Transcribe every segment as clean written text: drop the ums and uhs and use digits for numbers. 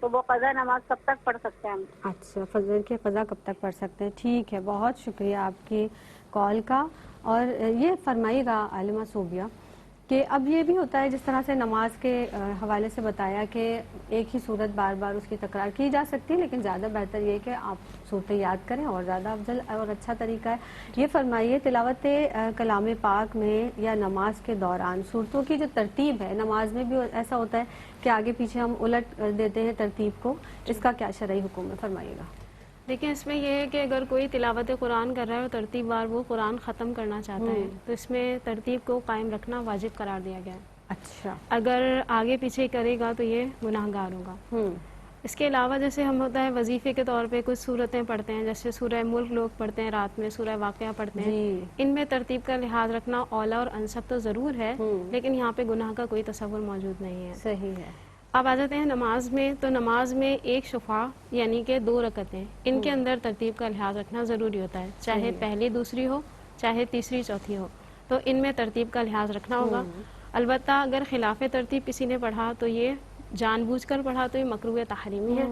تو وہ قضا نماز کب تک پڑھ سکتے ہیں ہم؟ اچھا، فجر کی قضا کب تک پڑھ سکتے ہیں، ٹھیک ہے، بہت شکریہ آپ کی کال کا. اور یہ فرمائیے گا عالمہ صوبیہ کہ اب یہ بھی ہوتا ہے جس طرح سے نماز کے حوالے سے بتایا کہ ایک ہی صورت بار بار اس کی تکرار کی جا سکتی ہے، لیکن زیادہ بہتر یہ کہ آپ صورتیں یاد کریں اور زیادہ افضل اور اچھا طریقہ ہے. یہ فرمائیے تلاوت کلام پاک میں یا نماز کے دوران صورتوں کی جو ترتیب ہے، نماز میں بھی ایسا ہوتا ہے کہ آگے پیچھے ہم الٹ دیتے ہیں ترتیب کو، اس کا کیا شرعی حکم ہے، فرمائیے گا. دیکھیں اس میں یہ ہے کہ اگر کوئی تلاوت قرآن کر رہا ہے اور ترتیب وار وہ قرآن ختم کرنا چاہتا ہے تو اس میں ترتیب کو قائم رکھنا واجب قرار دیا گیا ہے. اچھا، اگر آگے پیچھے کرے گا تو یہ گناہ گار ہوگا. اس کے علاوہ جیسے ہم ہوتا ہے وظیفے کے طور پہ کچھ صورتیں پڑھتے ہیں، جیسے سورہ ملک لوگ پڑھتے ہیں رات میں، سورہ واقعہ پڑھتے ہیں، ان میں ترتیب کا لحاظ رکھنا اولا اور انسب تو ضرور ہے، لیکن یہاں پہ گناہ کا کوئی تصور موجود نہیں ہے. صحیح ہے. اب آ جاتے ہیں نماز میں، تو نماز میں ایک شفع یعنی کہ 2 رکعتیں، ان کے اندر ترتیب کا لحاظ رکھنا ضروری ہوتا ہے، چاہے پہلی دوسری ہو چاہے تیسری چوتھی ہو، تو ان میں ترتیب کا لحاظ رکھنا ہوگا. البتہ اگر خلاف ترتیب کسی نے پڑھا تو یہ جان بوجھ کر پڑھا تو یہ مکروہ تحریمی ہے.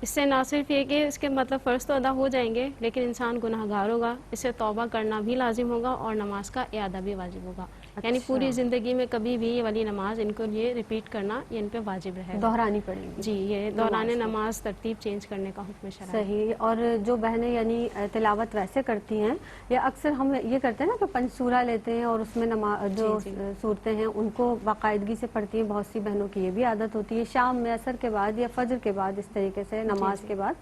اس سے نہ صرف یہ کہ اس کے مطلب فرض تو ادا ہو جائیں گے، لیکن انسان گناہ گار ہوگا، اس سے توبہ کرنا بھی لازم ہوگا اور نماز کا اعادہ بھی واجب ہوگا. یعنی پوری زندگی میں کبھی بھی یہ والی نماز ان کو یہ ریپیٹ کرنا یہ ان پہ واجب رہے گا، دہرانی پڑے گی. جی، یہ دوران نماز ترتیب چینج کرنے کا حکم شرع ہے. صحیح. اور جو بہنیں یعنی تلاوت ویسے کرتی ہیں، یا اکثر ہم یہ کرتے ہیں نا کہ پنسورہ لیتے ہیں اور اس میں جو صورتیں ہیں ان کو باقاعدگی سے پڑھتی ہیں، بہت سی بہنوں کی یہ بھی عادت ہوتی ہے شام میں عصر کے بعد یا فجر کے بعد، اس طریقے سے نماز کے بعد.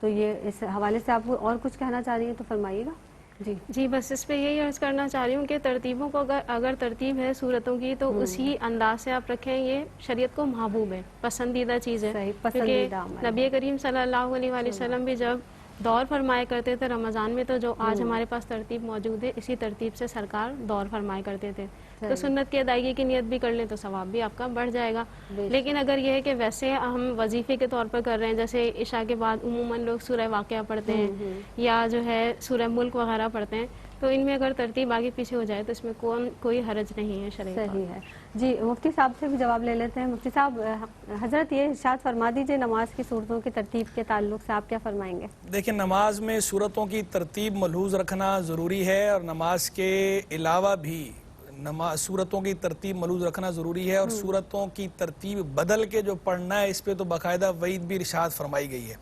تو یہ اس حوالے سے آپ کو اور کچھ کہنا چاہ رہی ہیں تو فرمائیے گا. جی بس اس پہ یہی عرض کرنا چاہ رہی ہوں کہ ترتیبوں کو اگر ترتیب ہے صورتوں کی تو اسی انداز سے آپ رکھیں، یہ شریعت کو محبوب ہے، پسندیدہ چیز ہے. کیونکہ نبی کریم صلی اللہ علیہ وآلہ وسلم بھی جب دور فرمایا کرتے تھے رمضان میں، تو جو آج ہمارے پاس ترتیب موجود ہے اسی ترتیب سے سرکار دور فرمایا کرتے تھے. تو سنت کی ادائیگی کی نیت بھی کر لیں تو ثواب بھی آپ کا بڑھ جائے گا. لیکن اگر یہ ہے کہ ویسے ہم وظیفے کے طور پر کر رہے ہیں، جیسے عشاء کے بعد عموماً لوگ سورہ واقعہ پڑھتے ہیں یا جو ہے سورہ ملک وغیرہ پڑھتے ہیں، تو ان میں اگر ترتیب آگے پیچھے ہو جائے تو اس میں کوئی حرج نہیں ہے شرعی. صحیح ہے. جی مفتی صاحب سے بھی جواب لے لیتے ہیں. مفتی صاحب، حضرت یہ ارشاد فرما دیجئے نماز کی صورتوں کی ترتیب کے تعلق سے آپ کیا فرمائیں گے؟ دیکھیں، نماز میں صورتوں کی ترتیب ملحوظ رکھنا ضروری ہے، اور نماز کے علاوہ بھی صورتوں کی ترتیب ملحوظ رکھنا ضروری ہے، اور صورتوں کی ترتیب بدل کے جو پڑھنا ہے اس پہ تو باقاعدہ وعید بھی ارشاد فرمائی گئی ہے.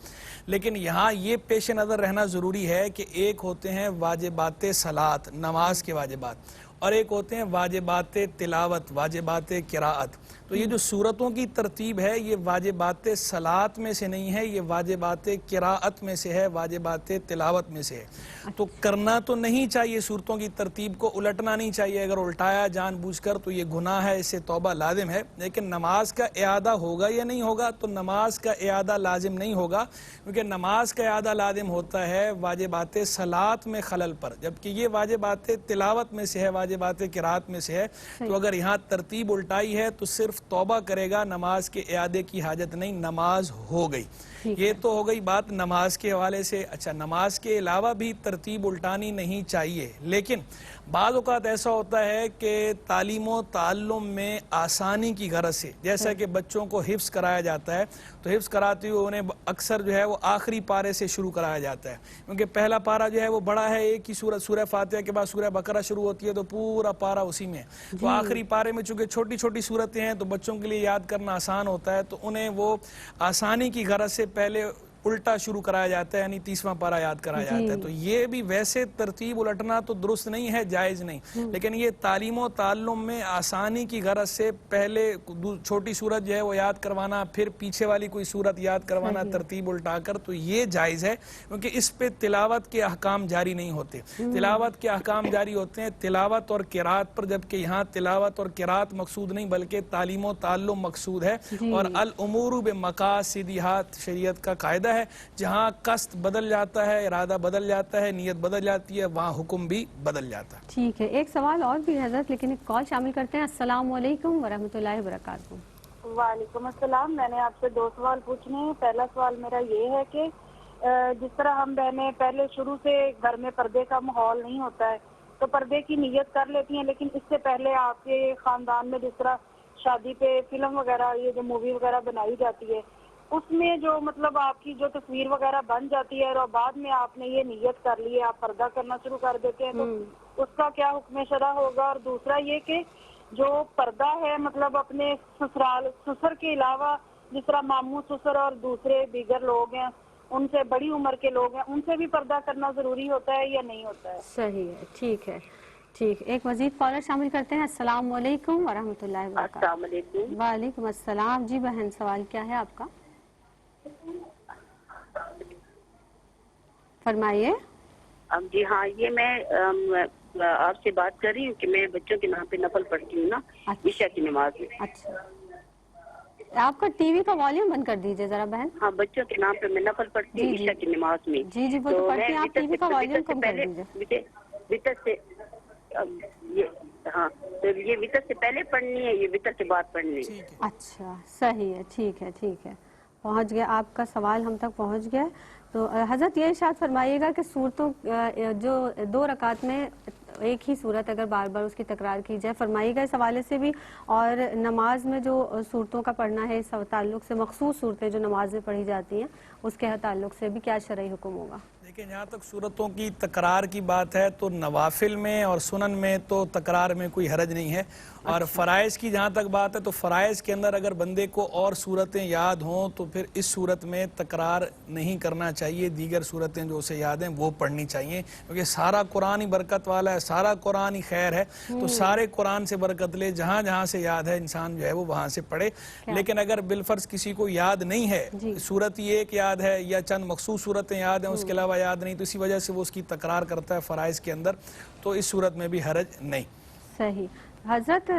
لیکن یہاں یہ پیش نظر رہنا ضروری ہے کہ ایک ہوتے ہیں واجبات صلاۃ، نماز کے واجبات، اور ایک ہوتے ہیں واجبات تلاوت، واجبات قراءت. تو یہ جو صورتوں کی ترتیب ہے یہ واجبات صلاۃ میں سے نہیں ہے، یہ واجبات قراءت میں سے ہے، واجبات تلاوت میں سے ہے. تو کرنا تو نہیں چاہیے، صورتوں کی ترتیب کو الٹنا نہیں چاہیے. اگر الٹایا جان بوجھ کر تو یہ گناہ ہے، اس سے توبہ لازم ہے. لیکن نماز کا اعادہ ہوگا یا نہیں ہوگا؟ تو نماز کا اعادہ لازم نہیں ہوگا، کیونکہ نماز کا اعادہ لازم ہوتا ہے واجبات صلاۃ میں خلل پر، جبکہ یہ واجبات تلاوت میں سے ہے، واجبات قراءت میں سے ہے. تو اگر یہاں ترتیب الٹائی ہے تو صرف توبہ کرے گا، نماز کے اعادے کی حاجت نہیں، نماز ہو گئی. یہ تو ہو گئی بات نماز کے حوالے سے. اچھا، نماز کے علاوہ بھی ترتیب الٹانی نہیں چاہیے، لیکن بعض اوقات ایسا ہوتا ہے کہ تعلیم و تعلم میں آسانی کی غرض سے، جیسا کہ بچوں کو حفظ کرایا جاتا ہے، تو حفظ کراتے ہوئے انہیں اکثر جو ہے وہ آخری پارے سے شروع کرایا جاتا ہے، کیونکہ پہلا پارہ جو ہے وہ بڑا ہے، ایک ہی سورہ، سورہ فاتحہ کے بعد سورہ بقرہ شروع ہوتی ہے، تو پورا پارہ اسی میں ہے. تو آخری پارے میں چونکہ چھوٹی چھوٹی صورتیں ہیں تو بچوں کے لیے یاد کرنا آسان ہوتا ہے، تو انہیں وہ آسانی کی غرض سے پہلے الٹا شروع کرایا جاتا ہے، یعنی 30واں پارہ یاد کرایا جاتا ہے. تو یہ بھی ویسے ترتیب الٹنا تو درست نہیں ہے، جائز نہیں، لیکن یہ تعلیم و تعلم میں آسانی کی غرض سے پہلے چھوٹی صورت جو ہے وہ یاد کروانا، پھر پیچھے والی کوئی صورت یاد کروانا ترتیب الٹا کر، تو یہ جائز ہے، کیونکہ اس پہ تلاوت کے احکام جاری نہیں ہوتے. تلاوت کے احکام جاری ہوتے ہیں تلاوت اور قرات پر، جبکہ یہاں تلاوت اور قرات مقصود نہیں بلکہ تعلیم و تعلم مقصود ہے. اور الامور بمقاصدہا شریعت کا قاعدہ ہے، جہاں قصد بدل جاتا ہے، ارادہ بدل جاتا ہے، نیت بدل جاتی ہے، وہاں حکم بھی بدل جاتا ہے. ٹھیک ہے. ایک سوال اور بھی حضرت، لیکن ایک کال شامل کرتے ہیں. السلام علیکم ورحمۃ اللہ وبرکاتہ. وعلیکم السلام. میں نے آپ سے 2 سوال پوچھنے ہیں. پہلا سوال میرا یہ ہے کہ جس طرح ہم بہنیں پہلے شروع سے گھر میں پردے کا ماحول نہیں ہوتا ہے تو پردے کی نیت کر لیتی ہیں، لیکن اس سے پہلے آپ کے خاندان میں جس طرح شادی پہ فلم وغیرہ، یہ جو مووی وغیرہ بنائی جاتی ہے، اس میں جو مطلب آپ کی جو تصویر وغیرہ بن جاتی ہے اور بعد میں آپ نے یہ نیت کر لی ہے آپ پردہ کرنا شروع کر دیتے ہیں تو اس کا کیا حکم شرع ہوگا؟ اور دوسرا یہ کہ جو پردہ ہے مطلب اپنے سسرال سسر کے علاوہ جس طرح ماموں سسر اور دوسرے دیگر لوگ ہیں ان سے بڑی عمر کے لوگ ہیں ان سے بھی پردہ کرنا ضروری ہوتا ہے یا نہیں ہوتا ہے؟ صحیح ہے، ٹھیک ہے، ٹھیک. ایک مزید کالر شامل کرتے ہیں. السلام علیکم ورحمۃ اللہ وبرکاتہ. السلام علیکم. وعلیکم السلام. جی بہن سوال کیا ہے آپ کا؟ فرمائیے. جی ہاں، یہ میں آپ سے بات کر رہی ہوں کہ میں بچوں کے نام پہ نفل پڑھتی ہوں نا عشاء کی نماز میں. اچھا، آپ کا ٹی وی کا والیوم بند کر دیجئے ذرا بہن. ہاں، بچوں کے نام پہ میں نفل پڑھتی ہوں عشاء کی نماز میں. جی جی وہ تو پڑھتی ہیں، آپ ٹی وی کا والیوم کم کر دیجئے. وطر سے ہاں، تو یہ وطر سے پہلے پڑھنی ہے، یہ وطر سے بعد پڑھنی ہے. اچھا صحیح ہے، ٹھیک ہے، ٹھیک ہے، پہنچ گیا آپ کا سوال ہم تک پہنچ گیا. تو حضرت یہ ارشاد فرمائیے گا کہ صورتوں جو 2 رکعت میں ایک ہی صورت اگر بار بار اس کی تکرار کی جائے، فرمائیے گا اس حوالے سے بھی، اور نماز میں جو صورتوں کا پڑھنا ہے اس تعلق سے مخصوص صورتیں جو نماز میں پڑھی جاتی ہیں اس کے تعلق سے بھی کیا شرعی حکم ہوگا؟ دیکھیں، جہاں تک صورتوں کی تکرار کی بات ہے تو نوافل میں اور سنن میں تو تکرار میں کوئی حرج نہیں ہے. اور فرائض کی جہاں تک بات ہے تو فرائض کے اندر اگر بندے کو اور صورتیں یاد ہوں تو پھر اس صورت میں تکرار نہیں کرنا چاہیے، دیگر صورتیں جو اسے یاد ہیں وہ پڑھنی چاہیے، کیونکہ سارا قرآن ہی برکت والا ہے، سارا قرآن ہی خیر ہے. تو سارے قرآن سے برکت لے، جہاں جہاں سے یاد ہے انسان جو ہے وہ وہاں سے پڑھے. لیکن اگر بالفرض کسی کو یاد نہیں ہے، صورت یہ ایک یاد ہے یا چند مخصوص صورتیں یاد ہیں اس کے علاوہ یاد نہیں، تو اسی وجہ سے وہ اس کی تکرار کرتا ہے فرائض کے اندر، تو اس صورت میں بھی حرج نہیں. صحیح. حضرت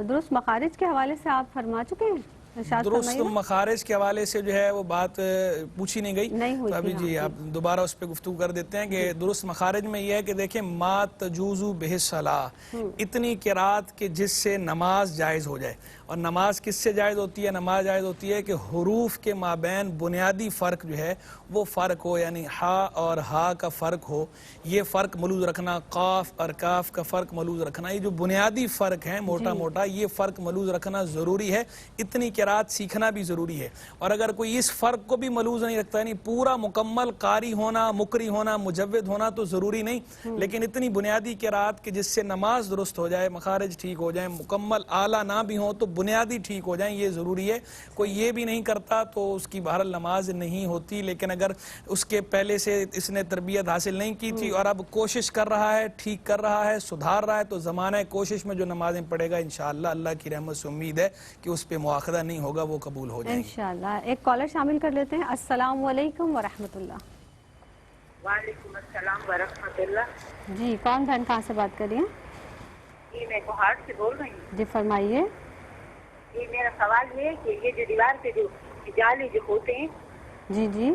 درست مخارج کے حوالے سے آپ فرما چکے ہیں؟ درست مخارج کے حوالے سے جو ہے وہ بات پوچھی نہیں گئی، تو ابھی جی آپ دوبارہ اس پہ گفتگو کر دیتے ہیں کہ درست مخارج میں یہ ہے کہ دیکھیں ما تجوزو بہ الصلاۃ، اتنی قرات کہ جس سے نماز جائز ہو جائے. اور نماز کس سے جائز ہوتی ہے؟ نماز جائز ہوتی ہے کہ حروف کے مابین بنیادی فرق جو ہے وہ فرق ہو، یعنی ہا اور ہا کا فرق ہو، یہ فرق ملوز رکھنا، قاف اور کاف کا فرق ملوز رکھنا، یہ جو بنیادی فرق ہے موٹا موٹا یہ فرق ملوز رکھنا ضروری ہے. اتنی قرات سیکھنا بھی ضروری ہے. اور اگر کوئی اس فرق کو بھی ملوز نہیں رکھتا، یعنی پورا مکمل قاری ہونا، مقری ہونا، مجود ہونا تو ضروری نہیں، لیکن اتنی بنیادی قرات کہ جس سے نماز درست ہو جائے، مخارج ٹھیک ہو جائیں، مکمل اعلیٰ نہ بھی ہوں تو بنیادی ٹھیک ہو جائیں، یہ ضروری ہے. کوئی یہ بھی نہیں کرتا تو اس کی بہرحال نماز نہیں ہوتی. لیکن اگر اس کے پہلے سے اس نے تربیت حاصل نہیں کی تھی اور اب کوشش کر رہا ہے، ٹھیک کر رہا ہے، سدھار رہا ہے، تو زمانہ کوشش میں جو نمازیں پڑھے گا انشاءاللہ اللہ کی رحمت سے امید ہے کہ اس پہ مواخذہ نہیں ہوگا، وہ قبول ہو جائیں گے انشاءاللہ. ایک کالر شامل کر لیتے ہیں. السلام علیکم ورحمۃ اللہ. وعلیکم السلام ورحمۃ اللہ. جی کون بہن کہاں سے بات کر رہی ہیں؟ جی میں کوہاٹ سے بول رہی ہوں. جی فرمائیے. جی میرا سوال یہ ہے کہ یہ جو دیوار پہ جو جالے جو ہوتے ہیں، جی جی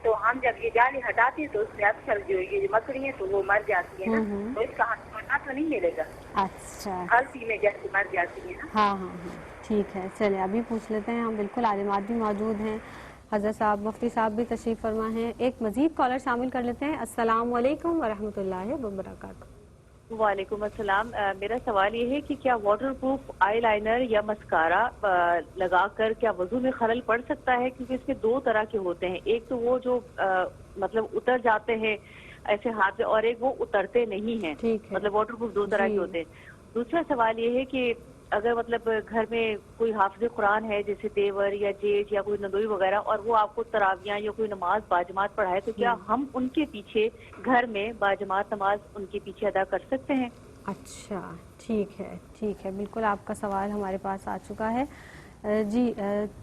تو ہم جب یہ جالے ہٹاتے ہیں تو اس میں اکثر جو یہ مکڑی ہیں تو وہ مر جاتی ہیں نا، تو اس کا ہٹانا تو نہیں ملے گا؟ اچھا ہلسی میں جیسے مر جاتی ہیں نا. ہاں ہاں ہاں ٹھیک ہے. چلے ابھی پوچھ لیتے ہیں ہم، بالکل عالمات بھی موجود ہیں، حضرت صاحب مفتی صاحب بھی تشریف فرما ہیں. ایک مزید کالر شامل کر لیتے ہیں. السلام علیکم ورحمۃ اللہ وبرکاتہ. وعلیکم السلام. میرا سوال یہ ہے کہ کیا واٹر پروف آئی لائنر یا مسکارا لگا کر کیا وضو میں خلل پڑ سکتا ہے؟ کیونکہ اس کے 2 طرح کے ہوتے ہیں، ایک تو وہ جو مطلب اتر جاتے ہیں ایسے ہاتھ سے، اور ایک وہ اترتے نہیں ہیں. مطلب واٹر پروف 2 طرح کے ہوتے ہیں. دوسرا سوال یہ ہے کہ اگر مطلب گھر میں کوئی حافظ قرآن ہے جیسے دیور یا جیج یا کوئی ندوی وغیرہ، اور وہ آپ کو تراویاں یا کوئی نماز باجماعت پڑھائے، تو کیا ہم ان کے پیچھے گھر میں باجماعت نماز ان کے پیچھے ادا کر سکتے ہیں؟ اچھا ٹھیک ہے، ٹھیک ہے، بالکل آپ کا سوال ہمارے پاس آ چکا ہے. جی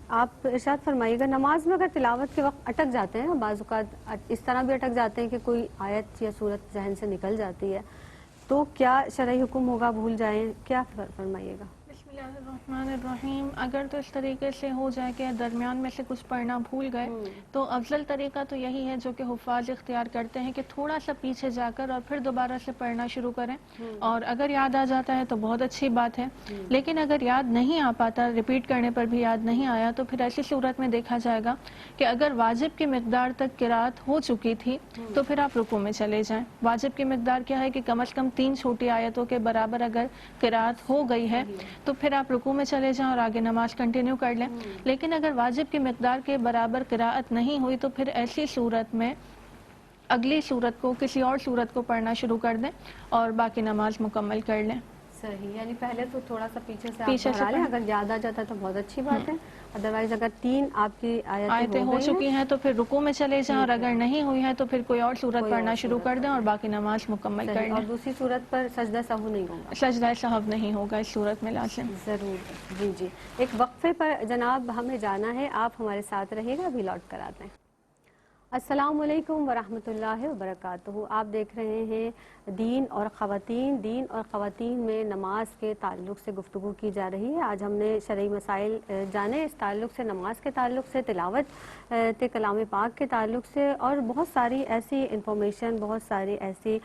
آپ ارشاد فرمائیے گا، نماز میں اگر تلاوت کے وقت اٹک جاتے ہیں، بعض اوقات اس طرح بھی اٹک جاتے ہیں کہ کوئی آیت یا سورت ذہن سے نکل جاتی ہے، تو کیا شرعی حکم ہوگا؟ بھول جائیں کیا فرمائیے گا؟ بسم اللہ الرحمن الرحیم. اگر تو اس طریقے سے ہو جائے کہ درمیان میں سے کچھ پڑھنا بھول گئے تو افضل طریقہ تو یہی ہے جو کہ حفاظ اختیار کرتے ہیں کہ تھوڑا سا پیچھے جا کر اور پھر دوبارہ سے پڑھنا شروع کریں، اور اگر یاد آ جاتا ہے تو بہت اچھی بات ہے. لیکن اگر یاد نہیں آ پاتا، ریپیٹ کرنے پر بھی یاد نہیں آیا، تو پھر ایسی صورت میں دیکھا جائے گا کہ اگر واجب کی مقدار تک قرات ہو چکی تھی تو پھر آپ رکوع میں چلے جائیں. واجب کی مقدار کیا ہے کہ کم از کم 3 چھوٹی آیتوں کے برابر اگر قرات ہو گئی ہے تو پھر آپ رکوع میں چلے جائیں اور آگے نماز کنٹینیو کر لیں. لیکن اگر واجب کی مقدار کے برابر قراءت نہیں ہوئی تو پھر ایسی صورت میں اگلی صورت کو کسی اور صورت کو پڑھنا شروع کر دیں اور باقی نماز مکمل کر لیں. صحیح، یعنی پہلے تو تھوڑا سا پیچھے سے پڑھا لیں، اگر یاد آ جاتا ہے تو بہت اچھی بات ہے. ادروائز اگر 3 آپ کی آیتیں ہو چکی ہیں تو پھر رکوع میں چلے جائیں، اور اگر نہیں ہوئی ہے تو پھر کوئی اور صورت پڑھنا شروع کر دیں اور باقی نماز مکمل کر لیں. اور دوسری صورت پر سجدہ سہو نہیں ہوگا؟ سجدہ سہو نہیں ہوگا اس صورت میں لازم. ضرور. جی ایک وقفے پر جناب ہمیں جانا ہے، آپ ہمارے ساتھ رہے گا، ابھی لوٹ کر آتے ہیں. السلام علیکم ورحمۃ اللہ وبرکاتہ. آپ دیکھ رہے ہیں دین اور خواتین میں نماز کے تعلق سے گفتگو کی جا رہی ہے. آج ہم نے شرعی مسائل جانے اس تعلق سے، نماز کے تعلق سے، تلاوت کلام پاک کے تعلق سے، اور بہت ساری ایسی انفارمیشن، بہت ساری ایسی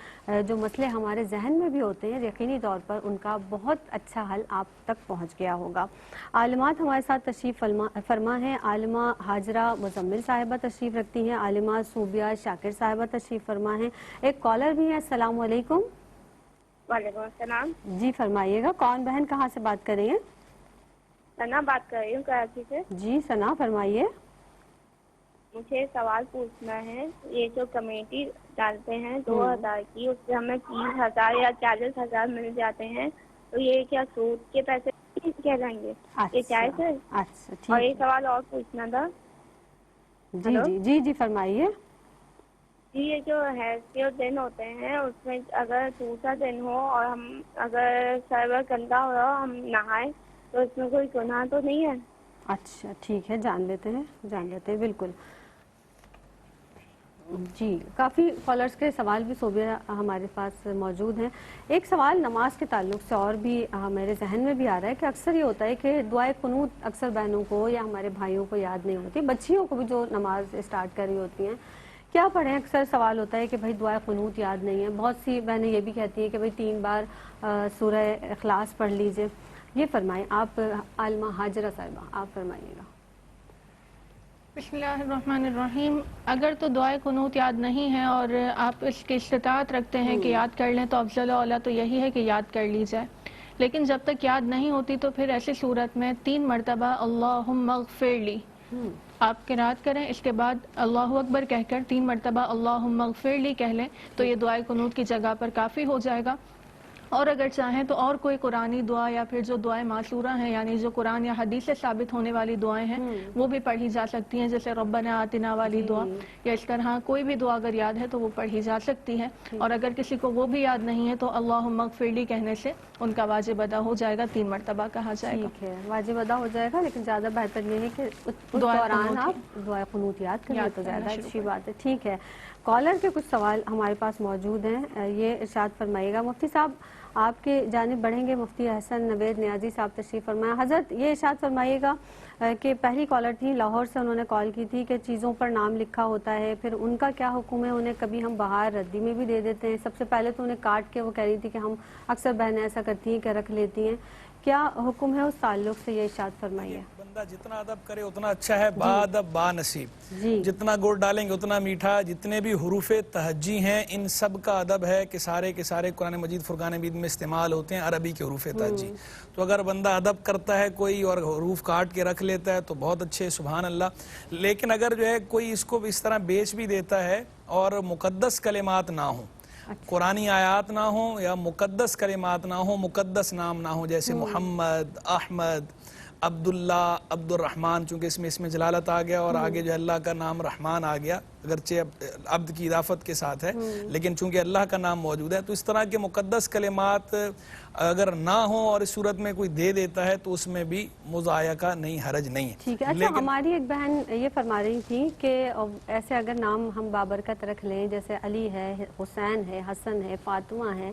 جو مسئلے ہمارے ذہن میں بھی ہوتے ہیں، یقینی طور پر ان کا بہت اچھا حل آپ تک پہنچ گیا ہوگا. عالمات ہمارے ساتھ تشریف فرما ہیں. عالمہ حاجرہ مزمل صاحبہ تشریف رکھتی ہیں، عالمہ صوبیہ شاکر صاحبہ تشریف فرما ہیں. ایک کالر بھی ہے. السلام علیکم. وعلیکم السلام. جی فرمائیے گا. کون بہن کہاں سے بات کر رہی ہیں؟ ثنا بات کر رہی ہوں کراچی سے. جی ثنا فرمائیے. مجھے سوال پوچھنا ہے. یہ جو کمیٹی ڈالتے ہیں 2000 کی، اس سے ہمیں 30,000 یا 40,000 مل جاتے ہیں، تو یہ کیا سود کے پیسے کہلائیں گے؟ یہ جائز ہے؟ اور ایک سوال اور پوچھنا تھا. جی فرمائیے. جی یہ جو حیض دن ہوتے ہیں، اس میں اگر دوسرا دن ہو اور ہم اگر سرور گندا ہو رہا ہم نہائیں تو اس میں کوئی گناہ تو نہیں ہے؟ اچھا ٹھیک ہے، جان لیتے ہیں بالکل. جی کافی کالرز کے سوال بھی صوبیہ ہمارے پاس موجود ہیں. ایک سوال نماز کے تعلق سے اور بھی میرے ذہن میں بھی آ رہا ہے کہ اکثر یہ ہوتا ہے کہ دعائے قنوت اکثر بہنوں کو یا ہمارے بھائیوں کو یاد نہیں ہوتی، بچیوں کو بھی جو نماز اسٹارٹ کر رہی ہوتی ہیں کیا پڑھیں. اکثر سوال ہوتا ہے کہ بھائی دعائے قنوت یاد نہیں ہے. بہت سی بہنیں یہ بھی کہتی ہیں کہ بھائی 3 بار سورہ اخلاص پڑھ لیجئے. یہ فرمائیں آپ عالمہ حاجرہ صاحبہ، آپ فرمائیے گا. بسم اللہ الرحمن الرحیم. اگر تو دعائے قنوت یاد نہیں ہے اور آپ اس کی استطاعت رکھتے ہیں کہ یاد کر لیں تو افضل و اعلیٰ تو یہی ہے کہ یاد کر لی جائے. لیکن جب تک یاد نہیں ہوتی تو پھر ایسی صورت میں 3 مرتبہ اللہم اغفر لی آپ قرات کریں. اس کے بعد اللہ اکبر کہہ کر 3 مرتبہ اللہم اغفر لی کہہ لیں تو یہ دعائے قنوت کی جگہ پر کافی ہو جائے گا. اور اگر چاہیں تو اور کوئی قرآنی دعا یا پھر جو دعائیں معصورہ ہیں یعنی جو قرآن یا حدیث سے ثابت ہونے والی دعائیں ہیں وہ بھی پڑھی جا سکتی ہیں، جیسے ربنا آتنا والی دعا، یا اس طرح کوئی بھی دعا اگر یاد ہے تو وہ پڑھی جا سکتی ہے. اور اگر کسی کو وہ بھی یاد نہیں ہے تو اللہم اغفر لی کہنے سے ان کا واجب ادا ہو جائے گا، 3 مرتبہ کہا جائے گا. ٹھیک ہے، واجب ادا ہو جائے گا، لیکن زیادہ بہتر یہ ہے کہ اس دوران آپ دعائے قنوت یاد کریں تو زیادہ اچھی بات ہے. ٹھیک ہے، کالر کے کچھ سوال ہمارے پاس موجود ہیں. یہ ارشاد فرمائیے گا. مفتی صاحب آپ کے جانب بڑھیں گے. مفتی احسن نوید نیازی صاحب تشریف فرمائیں. حضرت یہ ارشاد فرمائیے گا کہ پہلی کالر تھی لاہور سے، انہوں نے کال کی تھی کہ چیزوں پر نام لکھا ہوتا ہے، پھر ان کا کیا حکم ہے؟ انہیں کبھی ہم باہر ردی میں بھی دے دیتے ہیں. سب سے پہلے تو انہیں کاٹ کے وہ کہہ رہی تھی کہ ہم اکثر بہنیں ایسا کرتی ہیں کہ رکھ لیتی ہیں. کیا حکم ہے اس تعلق سے؟ یہ ارشاد فرمائیے. بندہ جتنا ادب کرے اتنا اچھا ہے. با ادب با نصیب. جتنا گڑ ڈالیں گے اتنا میٹھا. جتنے بھی حروف تہجی ہیں ان سب کا ادب ہے کہ سارے کے سارے قرآن مجید فرقان حمید میں استعمال ہوتے ہیں عربی کے حروف تہجی. تو اگر بندہ ادب کرتا ہے کوئی اور حروف کاٹ کے رکھ لیتا ہے تو بہت اچھے، سبحان اللہ. لیکن اگر جو ہے کوئی اس کو اس طرح بیچ بھی دیتا ہے اور مقدس کلمات نہ ہوں، قرآنی آیات نہ ہوں یا مقدس کلمات نہ ہوں، مقدس نام نہ ہوں، جیسے محمد، احمد، عبداللہ، عبد الرحمن، چونکہ اس میں جلالت آ گیا اور آگے جو اللہ کا نام رحمان آ گیا، اگرچہ عبد کی اضافت کے ساتھ ہے لیکن چونکہ اللہ کا نام موجود ہے، تو اس طرح کے مقدس کلمات اگر نہ ہوں اور اس صورت میں کوئی دے دیتا ہے تو اس میں بھی مضایقہ نہیں، حرج نہیں ہے. ٹھیک ہے. اچھا ہماری ایک بہن یہ فرما رہی تھی کہ ایسے اگر نام ہم بابرکت رکھ لیں، جیسے علی ہے، حسین ہے، حسن ہے، فاطمہ ہے،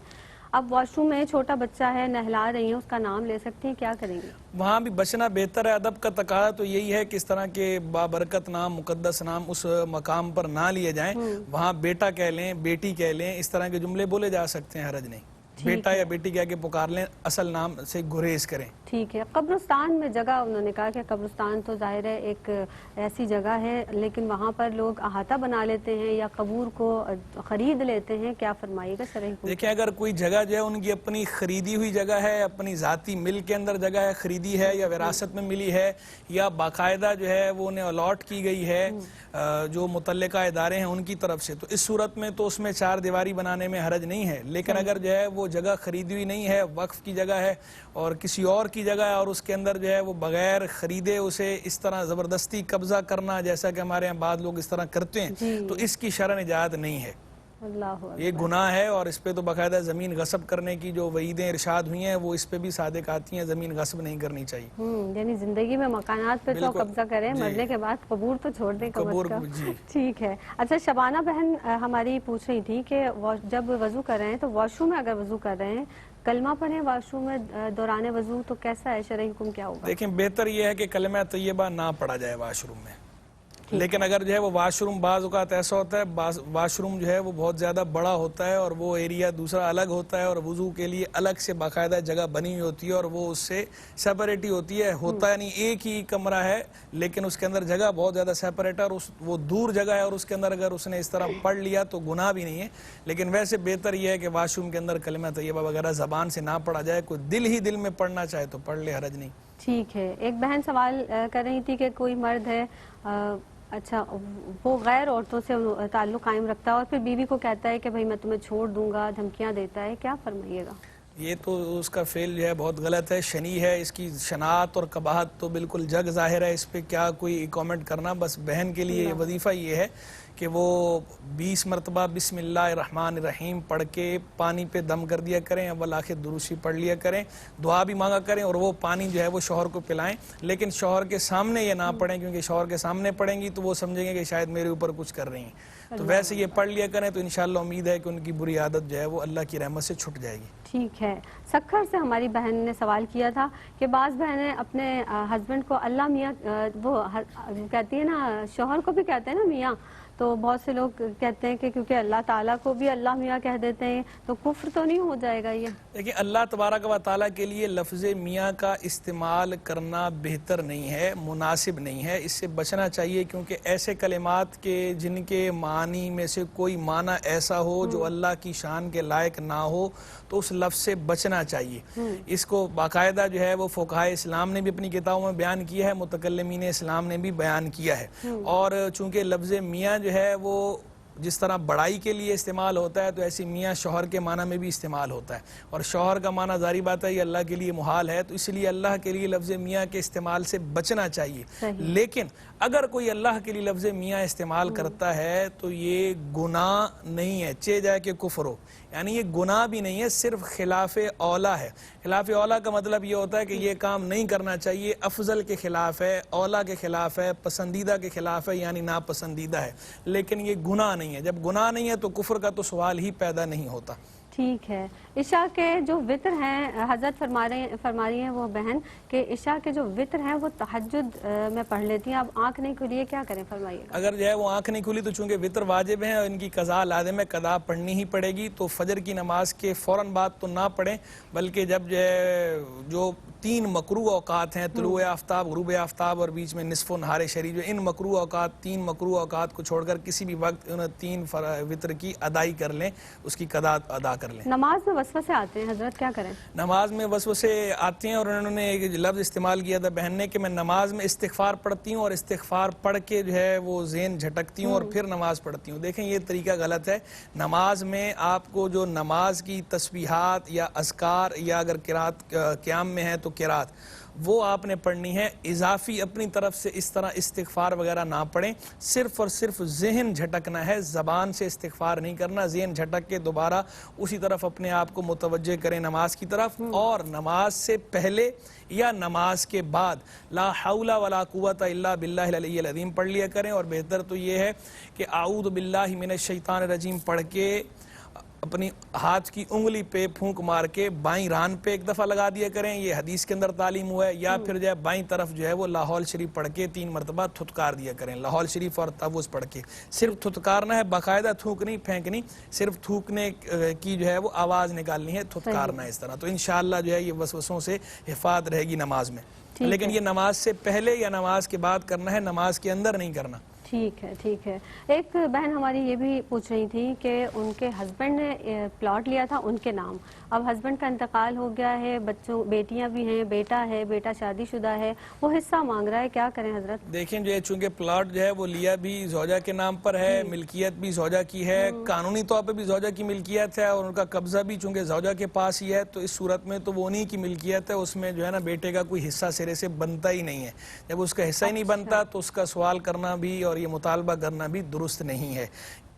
اب واش روم میں چھوٹا بچہ ہے، نہلا رہی ہیں، اس کا نام لے سکتی ہیں، کیا کریں گے؟ وہاں بھی بچنا بہتر ہے. ادب کا تقاضا تو یہی ہے کہ اس طرح کے بابرکت نام، مقدس نام اس مقام پر نہ لیے جائیں. وہاں بیٹا کہہ لیں، بیٹی کہہ لیں، اس طرح کے جملے بولے جا سکتے ہیں، حرج نہیں. بیٹا یا بیٹی کہہ کے پکار لیں، اصل نام سے گریز کریں. ٹھیک ہے. قبرستان میں جگہ انہوں نے کہا کہ قبرستان تو ظاہر ہے ایک ایسی جگہ ہے لیکن وہاں پر لوگ احاطہ بنا لیتے ہیں یا قبور کو خرید لیتے ہیں، کیا فرمائیے گا سر؟ دیکھیں اگر کوئی جگہ جو ہے ان کی اپنی خریدی ہوئی جگہ ہے، اپنی ذاتی مل کے اندر جگہ ہے، خریدی ہے یا وراثت میں ملی ہے یا باقاعدہ جو ہے وہ انہیں الاٹ کی گئی ہے جو متعلقہ ادارے ہیں ان کی طرف سے، تو اس صورت میں تو اس میں چار دیواری بنانے میں حرج نہیں ہے. لیکن اگر جو ہے وہ جگہ خریدی ہوئی نہیں ہے، وقف کی جگہ ہے اور کسی اور کی جگہ ہے اور اس کے اندر جو ہے وہ بغیر خریدے اسے اس طرح زبردستی قبضہ کرنا جیسا کہ ہمارے یہاں بعض لوگ اس طرح کرتے ہیں، تو اس کی شرعاً اجازت نہیں ہے. یہ گناہ ہے اور اس پہ تو باقاعدہ زمین غصب کرنے کی جو وعیدیں ارشاد ہوئی ہیں وہ اس پہ بھی صادق آتی ہیں، زمین غصب نہیں کرنی چاہیے. یعنی زندگی میں مکانات پہ تو قبضہ کریں، مرنے کے بعد قبور تو چھوڑ دیں کم از کم. ٹھیک ہے. اچھا شبانہ بہن ہماری پوچھ رہی تھی کہ جب وضو کر رہے ہیں تو واش روم میں اگر وضو کر رہے ہیں کلمہ پڑھیں واش روم میں دوران وضو، تو کیسا ہے شرعی حکم کیا ہوگا؟ دیکھیں بہتر یہ ہے کہ کلمہ طیبہ نہ پڑھا جائے واش روم میں. لیکن اگر جو ہے وہ واش روم بعض اوقات ایسا ہوتا ہے واش روم جو ہے وہ بہت زیادہ بڑا ہوتا ہے اور وہ ایریا دوسرا الگ ہوتا ہے اور وضو کے لیے الگ سے باقاعدہ جگہ بنی ہوئی ہوتی ہے اور وہ اس سے سیپریٹ ہی ہوتی ہے، ہوتا ہے نہیں ایک ہی کمرہ ہے لیکن اس کے اندر جگہ بہت زیادہ سیپریٹ ہے اور وہ دور جگہ ہے اور اس کے اندر اگر اس نے اس طرح پڑھ لیا تو گناہ بھی نہیں ہے. لیکن ویسے بہتر یہ ہے کہ واش روم کے اندر کلمہ طیبہ وغیرہ زبان سے نہ پڑھا جائے، کوئی دل ہی دل میں پڑھنا چاہے تو پڑھ لے، حرج نہیں. ٹھیک ہے. ایک بہن سوال کر رہی تھی کہ کوئی مرد ہے اچھا وہ غیر عورتوں سے تعلق قائم رکھتا ہے اور پھر بیوی کو کہتا ہے کہ بھائی میں تمہیں چھوڑ دوں گا، دھمکیاں دیتا ہے، کیا فرمائیے گا؟ یہ تو اس کا فعل جو ہے بہت غلط ہے، شنی ہے، اس کی شناعت اور قباحت تو بالکل جگ ظاہر ہے. اس پہ کیا کوئی کامنٹ کرنا. بس بہن کے لیے وظیفہ یہ ہے کہ وہ 20 مرتبہ بسم اللہ الرحمن الرحیم پڑھ کے پانی پہ دم کر دیا کریں، اول آخر دروشی پڑھ لیا کریں، دعا بھی مانگا کریں اور وہ پانی جو ہے وہ شوہر کو پلائیں. لیکن شوہر کے سامنے یہ نہ پڑھیں کیونکہ شوہر کے سامنے پڑھیں گی تو وہ سمجھیں گے کہ شاید میرے اوپر کچھ کر رہی ہیں. تو ویسے یہ پڑھ لیا کریں تو انشاءاللہ امید ہے کہ ان کی بری عادت جو ہے وہ اللہ کی رحمت سے چھٹ جائے گی. ٹھیک ہے. سکھر سے ہماری بہن نے سوال کیا تھا کہ بعض بہنیں اپنے ہسبینڈ کو اللہ میاں وہ کہتی ہیں نا، شوہر کو بھی کہتے ہیں نا میاں، تو بہت سے لوگ کہتے ہیں کہ کیونکہ اللہ تعالیٰ کو بھی اللہ میاں کہہ دیتے ہیں تو کفر تو نہیں ہو جائے گا یہ؟ دیکھیں اللہ تبارک و تعالیٰ کے لیے لفظ میاں کا استعمال کرنا بہتر نہیں ہے، مناسب نہیں ہے، اس سے بچنا چاہیے کیونکہ ایسے کلمات کے جن کے معنی میں سے کوئی معنی ایسا ہو جو اللہ کی شان کے لائق نہ ہو تو اس لفظ سے بچنا چاہیے. اس کو باقاعدہ جو ہے وہ فقہائے اسلام نے بھی اپنی کتابوں میں بیان کیا ہے، متکلمین اسلام نے بھی بیان کیا ہے. اور چونکہ لفظ میاں جو ہے وہ جس طرح بڑائی کے لیے استعمال ہوتا ہے تو ایسی میاں شوہر کے معنی میں بھی استعمال ہوتا ہے اور شوہر کا معنی ظاہری بات ہے یہ اللہ کے لیے محال ہے، تو اس لیے اللہ کے لیے لفظ میاں کے استعمال سے بچنا چاہیے. لیکن اگر کوئی اللہ کے لیے لفظ میاں استعمال کرتا ہے تو یہ گناہ نہیں ہے، چاہے جائے کہ کفر ہو، یعنی یہ گناہ بھی نہیں ہے، صرف خلاف اولا ہے. خلاف اولا کا مطلب یہ ہوتا ہے کہ یہ کام نہیں کرنا چاہیے، افضل کے خلاف ہے، اولا کے خلاف ہے، پسندیدہ کے خلاف ہے، یعنی ناپسندیدہ ہے. لیکن یہ گناہ نہیں ہے. جب گناہ نہیں ہے تو کفر کا تو سوال ہی پیدا نہیں ہوتا. ٹھیک ہے. عشاء کے جو وطر ہیں حضرت فرما رہی ہیں وہ بہن کہ عشاء کے جو وطر ہیں وہ تہجد میں پڑھ لیتی ہیں، اب آنکھ نہیں کھلی ہے، کیا کریں فرمائیے گا؟ اگر جو ہے وہ آنکھ نہیں کھلی تو چونکہ وطر واجب ہیں اور ان کی قضا لازم ہے، قضا پڑھنی ہی پڑے گی، تو فجر کی نماز کے فوراً بعد تو نہ پڑھیں، بلکہ جب جو 3 مکروہ اوقات ہیں، طلوع آفتاب، غروب آفتاب اور بیچ میں نصف و نہار شری، جو ان مکروہ اوقات 3 مکروہ اوقات کو چھوڑ کر کسی بھی وقت ان 3 وطر کی ادائی کر لیں، اس کی قضا ادا کر لیں. نماز میں وسوسے آتے ہیں حضرت، کیا کریں؟ نماز میں وسوسے آتے ہیں اور انہوں نے ایک لفظ استعمال کیا تھا بہن نے کہ میں نماز میں استغفار پڑھتی ہوں اور استغفار پڑھ کے جو ہے وہ ذہن جھٹکتی ہوں اور پھر نماز پڑھتی ہوں. دیکھیں یہ طریقہ غلط ہے. نماز میں آپ کو جو نماز کی تسبیحات یا اذکار یا اگر قرات قیام میں ہے تو قرات وہ آپ نے پڑھنی ہے، اضافی اپنی طرف سے اس طرح استغفار وغیرہ نہ پڑھیں، صرف اور صرف ذہن جھٹکنا ہے، زبان سے استغفار نہیں کرنا. ذہن جھٹک کے دوبارہ اسی طرف اپنے آپ کو متوجہ کریں نماز کی طرف، اور نماز سے پہلے یا نماز کے بعد لا حول ولا قوت الا باللہ العلی العظیم پڑھ لیا کریں. اور بہتر تو یہ ہے کہ اعوذ باللہ من الشیطان الرجیم پڑھ کے اپنی ہاتھ کی انگلی پہ پھونک مار کے بائیں ران پہ ایک دفعہ لگا دیا کریں، یہ حدیث کے اندر تعلیم ہوا ہے، یا پھر جو ہے بائیں طرف جو ہے وہ لاحول شریف پڑھ کے 3 مرتبہ تھتکار دیا کریں، لاحول شریف اور تعوذ پڑھ کے، صرف تھتکارنا ہے، باقاعدہ تھوکنی پھینکنی، صرف تھوکنے کی جو ہے وہ آواز نکالنی ہے، تھتکارنا ہے اس طرح، تو انشاءاللہ جو ہے یہ وسوسوں سے حفاظت رہے گی نماز میں، لیکن یہ نماز سے پہلے یا نماز کے بعد کرنا ہے، نماز کے اندر نہیں کرنا۔ ٹھیک ہے ٹھیک ہے۔ ایک بہن ہماری یہ بھی پوچھ رہی تھی کہ ان کے ہسبینڈ نے پلاٹ لیا تھا ان کے نام، اب ہسبینڈ کا انتقال ہو گیا ہے، بچوں بیٹیاں بھی ہیں، بیٹا ہے، بیٹا شادی شدہ ہے، وہ حصہ مانگ رہا ہے، کیا کریں حضرت؟ دیکھیں جو ہے چونکہ پلاٹ جو ہے وہ لیا بھی زوجہ کے نام پر ہے، ملکیت بھی زوجہ کی ہے، قانونی طور پہ بھی زوجہ کی ملکیت ہے، اور ان کا قبضہ بھی چونکہ زوجہ کے پاس ہی ہے، تو اس صورت میں تو وہ انہی کی ملکیت ہے، اس میں جو ہے نا بیٹے کا کوئی حصہ سرے سے بنتا ہی نہیں ہے، جب اس کا حصہ ہی نہیں بنتا تو اس کا سوال کرنا بھی اور یہ مطالبہ کرنا بھی درست نہیں ہے۔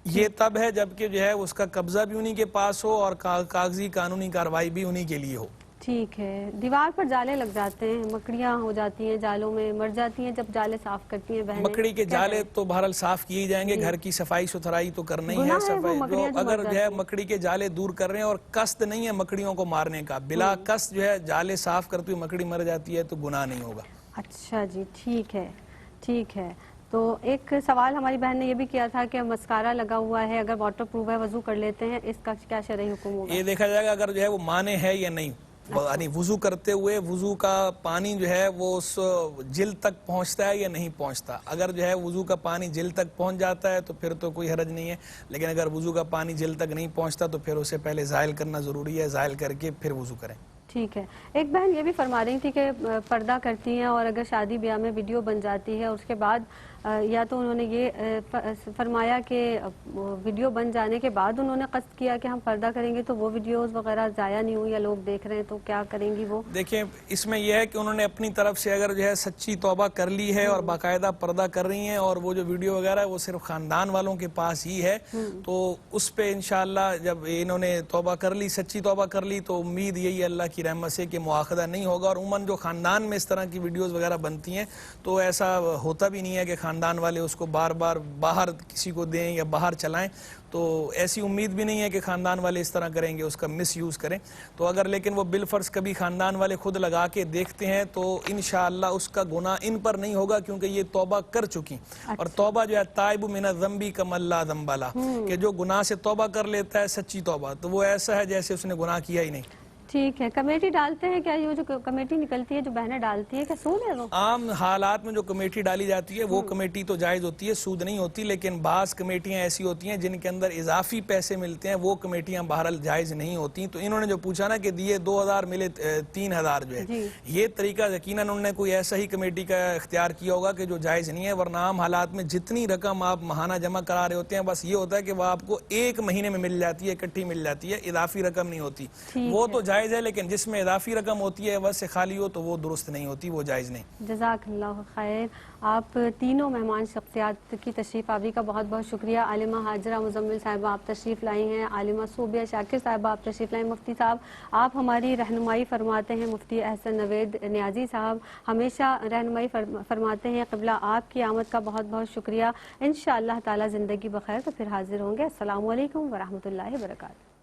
یہ تب ہے جبکہ جو ہے اس کا قبضہ بھی انہی کے پاس ہو اور کاغذی قانونی کارروائی بھی انہی کے لیے ہو۔ ٹھیک ہے۔ دیوار پر جالے لگ جاتے ہیں، مکڑیاں ہو جاتی ہیں، جالوں میں مر جاتی ہیں، جب جالے صاف کرتی ہیں بہنیں، مکڑی کے جالے تو بہرحال صاف کیے جائیں گے، گھر کی صفائی ستھرائی تو کرنا ہی ہے، جو اگر جو ہے مکڑی کے جالے دور کر رہے ہیں اور قصد نہیں ہے مکڑیوں کو مارنے کا، بلا قصد جو ہے جالے صاف کرتے ہوئے مکڑی مر جاتی ہے تو گناہ نہیں ہوگا۔ اچھا جی، ٹھیک ہے ٹھیک ہے۔ تو ایک سوال ہماری بہن نے یہ بھی کیا تھا کہ مسکارا لگا ہوا ہے، اگر واٹر پروف ہے، وضو کر لیتے ہیں، اس کا کیا شرعی حکم ہوگا؟ یہ دیکھا جائے گا اگر جو ہے وہ مانے ہے یا نہیں، یعنی وضو کرتے ہوئے وضو کا پانی جو ہے وہ اس جلد تک پہنچتا ہے یا نہیں پہنچتا، اگر جو ہے وضو کا پانی جلد تک پہنچ جاتا ہے تو پھر تو کوئی حرج نہیں ہے، لیکن اگر وضو کا پانی جلد تک نہیں پہنچتا تو پھر اسے پہلے زائل کرنا ضروری ہے، زائل کر کے پھر وضو کریں۔ ٹھیک ہے۔ ایک بہن یہ بھی فرما رہی تھی کہ پردہ کرتی ہیں اور اگر شادی بیاہ میں ویڈیو بن جاتی ہے، اس کے بعد یا تو انہوں نے یہ فرمایا کہ ویڈیو بن جانے کے بعد انہوں نے قصد کیا کہ ہم پردہ کریں گے تو وہ ویڈیوز وغیرہ ضائع نہیں ہوئی یا لوگ دیکھ رہے ہیں تو کیا کریں گی وہ؟ دیکھیں اس میں یہ ہے کہ انہوں نے اپنی طرف سے اگر جو ہے سچی توبہ کر لی ہے اور باقاعدہ پردہ کر رہی ہیں اور وہ جو ویڈیو وغیرہ ہے وہ صرف خاندان والوں کے پاس ہی ہے، تو اس پہ انشاءاللہ جب انہوں نے توبہ کر لی، سچی توبہ کر لی، تو امید یہی ہے اللہ کی رحمت سے کہ مواخذہ نہیں ہوگا، اور عموماً جو خاندان میں اس طرح کی ویڈیوز وغیرہ بنتی ہیں تو ایسا ہوتا بھی نہیں ہے کہ خاندان والے اس کو بار بار باہر کسی کو دیں یا باہر چلائیں، تو ایسی امید بھی نہیں ہے کہ خاندان والے اس طرح کریں گے، اس کا مس یوز کریں، تو اگر لیکن وہ بالفرض کبھی خاندان والے خود لگا کے دیکھتے ہیں تو انشاءاللہ اس کا گناہ ان پر نہیں ہوگا، کیونکہ یہ توبہ کر چکی، اور توبہ جو ہے تائب من الذنب کمن لا ذنب لہ، کہ جو گناہ سے توبہ کر لیتا ہے سچی توبہ، تو وہ ایسا ہے جیسے اس نے گناہ کیا ہی نہیں۔ ٹھیک ہے۔ کمیٹی ڈالتے ہیں کیا؟ یہ جو کمیٹی نکلتی ہے جو بہنیں ڈالتی ہے، کیا سود ہے وہ؟ عام حالات میں جو کمیٹی ڈالی جاتی ہے وہ کمیٹی تو جائز ہوتی ہے، سود نہیں ہوتی، لیکن بعض کمیٹیاں ایسی ہوتی ہیں جن کے اندر اضافی پیسے ملتے ہیں، وہ کمیٹیاں بہرحال جائز نہیں ہوتی۔ تو انہوں نے جو پوچھا نا کہ دیے 2000 ملے 3000 جو ہے، یہ طریقہ یقیناً انہوں نے کوئی ایسا ہی کمیٹی کا اختیار کیا ہوگا کہ جو جائز نہیں ہے، ورنہ عام حالات میں جتنی رقم آپ ماہانہ جمع کرا رہے ہوتے ہیں بس یہ ہوتا ہے کہ وہ آپ کو ایک مہینے میں مل جاتی ہے، اکٹھی مل جاتی ہے، اضافی رقم نہیں ہوتی، وہ تو جائز ہے، لیکن جس میں اضافی رقم ہوتی ہے بس سے خالی ہو تو وہ درست نہیں ہوتی، وہ جائز نہیں۔ جزاک اللہ خیر۔ آپ تینوں مہمان شخصیات کی تشریف آوری کا بہت بہت شکریہ۔ عالمہ ہاجرہ مزمل صاحبہ آپ تشریف لائی ہیں، عالمہ صوبیہ شاکر صاحبہ آپ تشریف لائیں، مفتی صاحب آپ ہماری رہنمائی فرماتے ہیں، مفتی احسن نوید نیازی صاحب ہمیشہ رہنمائی فرماتے ہیں، قبلہ آپ کی آمد کا بہت بہت شکریہ۔ انشاءاللہ تعالی زندگی بخیر تو پھر حاضر ہوں گے۔ السلام علیکم ورحمۃ اللہ وبرکاتہ۔